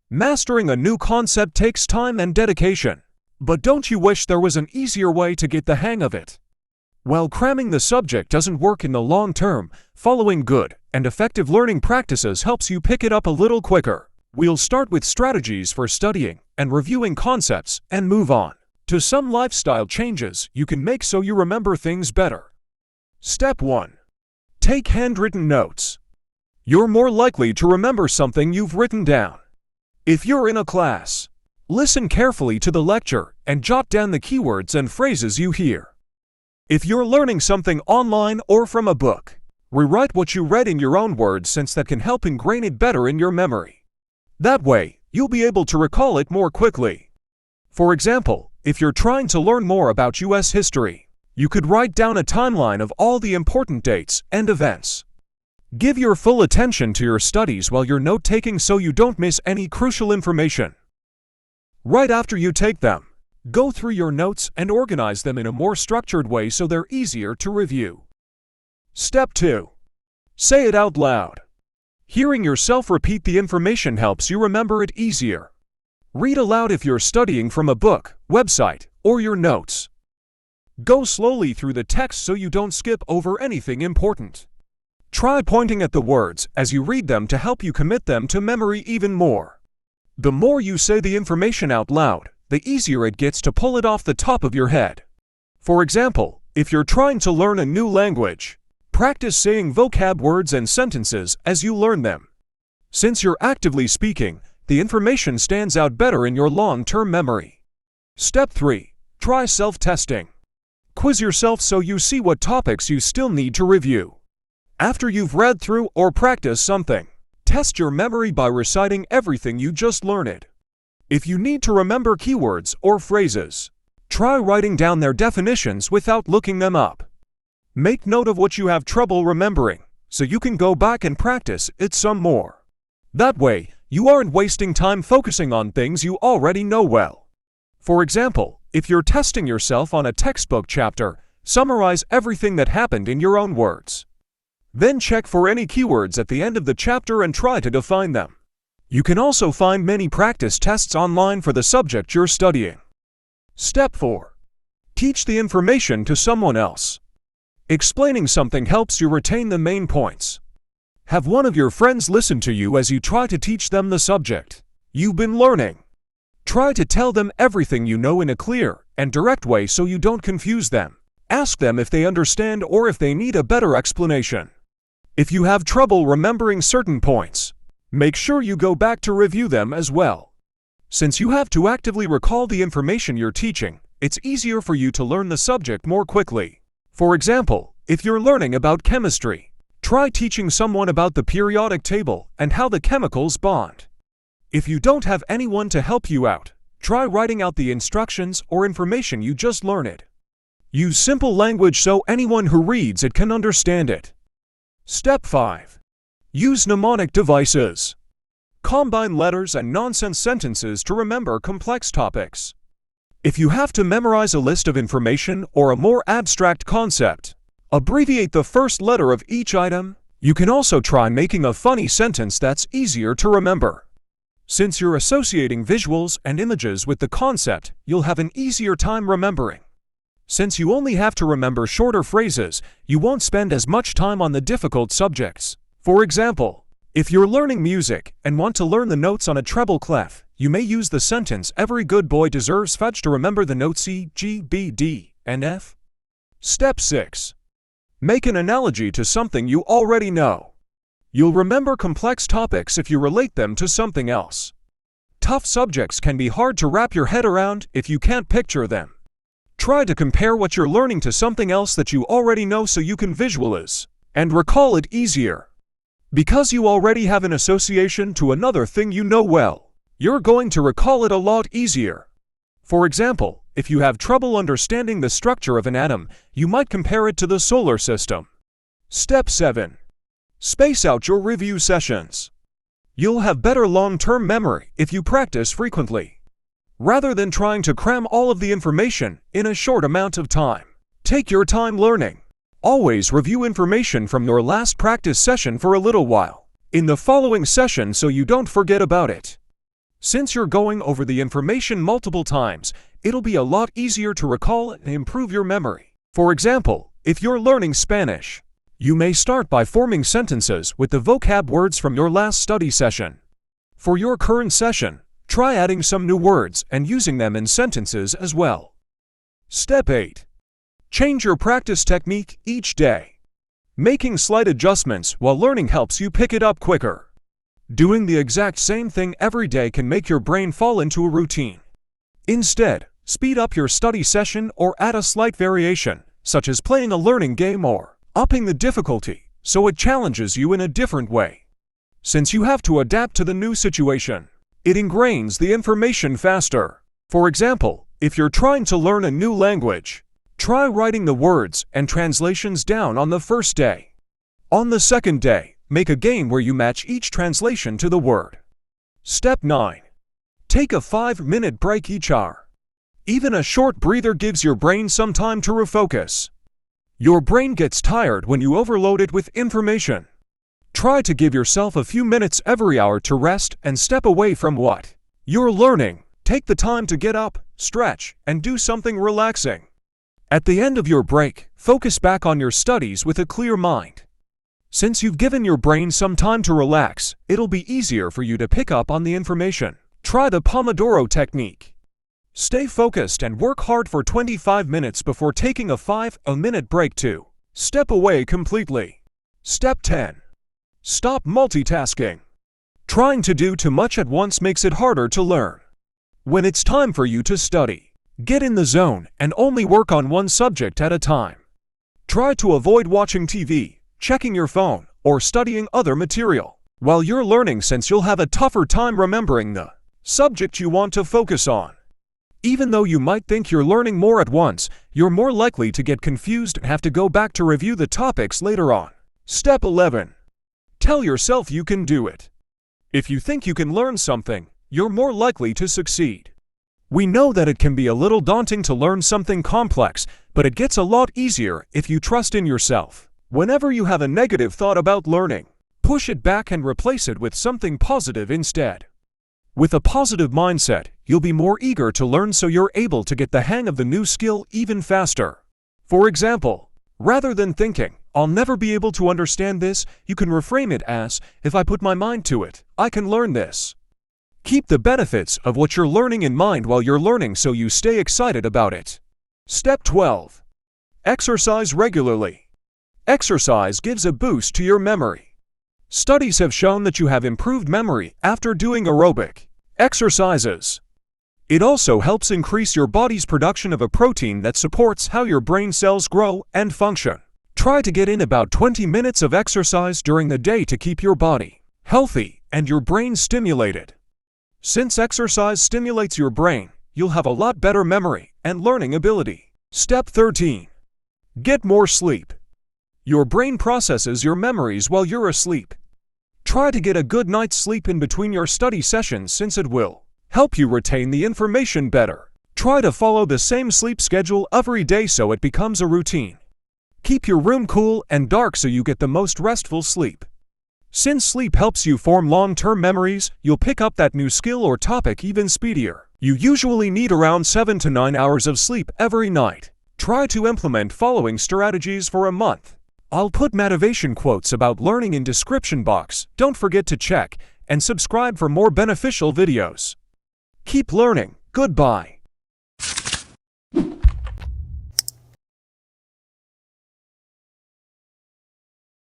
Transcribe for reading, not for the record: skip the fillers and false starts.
Mastering a new concept takes time and dedication. But don't you wish there was an easier way to get the hang of it? While cramming the subject doesn't work in the long term, following good and effective learning practices helps you pick it up a little quicker. We'll start with strategies for studying and reviewing concepts and move on to some lifestyle changes you can make so you remember things better. Step 1. Take handwritten notes. You're more likely to remember something you've written down. If you're in a class, listen carefully to the lecture and jot down the keywords and phrases you hear. If you're learning something online or from a book, rewrite what you read in your own words since that can help ingrain it better in your memory. That way, you'll be able to recall it more quickly. For example, if you're trying to learn more about US history, you could write down a timeline of all the important dates and events. Give your full attention to your studies while you're note-taking so you don't miss any crucial information. Right after you take them, go through your notes and organize them in a more structured way so they're easier to review. Step 2. Say it out loud. Hearing yourself repeat the information helps you remember it easier. Read aloud if you're studying from a book, website, or your notes. Go slowly through the text so you don't skip over anything important. Try pointing at the words as you read them to help you commit them to memory even more. The more you say the information out loud, the easier it gets to pull it off the top of your head. For example, if you're trying to learn a new language, practice saying vocab words and sentences as you learn them. Since you're actively speaking, the information stands out better in your long-term memory. Step 3. Try self-testing. Quiz yourself so you see what topics you still need to review. After you've read through or practiced something, test your memory by reciting everything you just learned. If you need to remember keywords or phrases, try writing down their definitions without looking them up. Make note of what you have trouble remembering, so you can go back and practice it some more. That way, you aren't wasting time focusing on things you already know well. For example, if you're testing yourself on a textbook chapter, summarize everything that happened in your own words. Then check for any keywords at the end of the chapter and try to define them. You can also find many practice tests online for the subject you're studying. Step 4. Teach the information to someone else. Explaining something helps you retain the main points. Have one of your friends listen to you as you try to teach them the subject you've been learning. Try to tell them everything you know in a clear and direct way so you don't confuse them. Ask them if they understand or if they need a better explanation. If you have trouble remembering certain points, make sure you go back to review them as well. Since you have to actively recall the information you're teaching, it's easier for you to learn the subject more quickly. For example, if you're learning about chemistry, try teaching someone about the periodic table and how the chemicals bond. If you don't have anyone to help you out, try writing out the instructions or information you just learned. Use simple language so anyone who reads it can understand it. Step 5. Use mnemonic devices. Combine letters and nonsense sentences to remember complex topics. If you have to memorize a list of information or a more abstract concept, abbreviate the first letter of each item. You can also try making a funny sentence that's easier to remember. Since you're associating visuals and images with the concept, you'll have an easier time remembering. Since you only have to remember shorter phrases, you won't spend as much time on the difficult subjects. For example, if you're learning music and want to learn the notes on a treble clef, you may use the sentence, "Every good boy deserves fudge," to remember the notes C, G, B, D, and F. Step 6. Make an analogy to something you already know. You'll remember complex topics if you relate them to something else. Tough subjects can be hard to wrap your head around if you can't picture them. Try to compare what you're learning to something else that you already know so you can visualize and recall it easier. Because you already have an association to another thing you know well, you're going to recall it a lot easier. For example, if you have trouble understanding the structure of an atom, you might compare it to the solar system. Step 7. Space out your review sessions. You'll have better long-term memory if you practice frequently. Rather than trying to cram all of the information in a short amount of time, take your time learning. Always review information from your last practice session for a little while in the following session so you don't forget about it. Since you're going over the information multiple times, it'll be a lot easier to recall and improve your memory. For example, if you're learning Spanish, you may start by forming sentences with the vocab words from your last study session. For your current session, try adding some new words and using them in sentences as well. Step 8. Change your practice technique each day. Making slight adjustments while learning helps you pick it up quicker. Doing the exact same thing every day can make your brain fall into a routine. Instead, speed up your study session or add a slight variation, such as playing a learning game or upping the difficulty, so it challenges you in a different way. Since you have to adapt to the new situation, it ingrains the information faster. For example, if you're trying to learn a new language, try writing the words and translations down on the first day. On the second day, make a game where you match each translation to the word. Step 9. Take a 5-minute break each hour. Even a short breather gives your brain some time to refocus. Your brain gets tired when you overload it with information. Try to give yourself a few minutes every hour to rest and step away from what you're learning. Take the time to get up, stretch, and do something relaxing. At the end of your break, focus back on your studies with a clear mind. Since you've given your brain some time to relax, it'll be easier for you to pick up on the information. Try the Pomodoro technique. Stay focused and work hard for 25 minutes before taking a 5-minute break to step away completely. Step 10. Stop multitasking. Trying to do too much at once makes it harder to learn. When it's time for you to study, get in the zone and only work on one subject at a time. Try to avoid watching TV, checking your phone, or studying other material while you're learning, since you'll have a tougher time remembering the subject you want to focus on. Even though you might think you're learning more at once, you're more likely to get confused and have to go back to review the topics later on. Step 11. Tell yourself you can do it. If you think you can learn something, you're more likely to succeed. We know that it can be a little daunting to learn something complex, but it gets a lot easier if you trust in yourself. Whenever you have a negative thought about learning, push it back and replace it with something positive instead. With a positive mindset, you'll be more eager to learn, so you're able to get the hang of the new skill even faster. For example, rather than thinking, "I'll never be able to understand this," you can reframe it as, "If I put my mind to it, I can learn this." Keep the benefits of what you're learning in mind while you're learning, so you stay excited about it. Step 12. Exercise regularly. Exercise gives a boost to your memory. Studies have shown that you have improved memory after doing aerobic exercises. It also helps increase your body's production of a protein that supports how your brain cells grow and function. Try to get in about 20 minutes of exercise during the day to keep your body healthy and your brain stimulated. Since exercise stimulates your brain, you'll have a lot better memory and learning ability. Step 13. Get more sleep. Your brain processes your memories while you're asleep. Try to get a good night's sleep in between your study sessions, since it will help you retain the information better. Try to follow the same sleep schedule every day so it becomes a routine. Keep your room cool and dark so you get the most restful sleep. Since sleep helps you form long-term memories, you'll pick up that new skill or topic even speedier. You usually need around 7 to 9 hours of sleep every night. Try to implement following strategies for a month. I'll put motivation quotes about learning in description box. Don't forget to check and subscribe for more beneficial videos. Keep learning. Goodbye.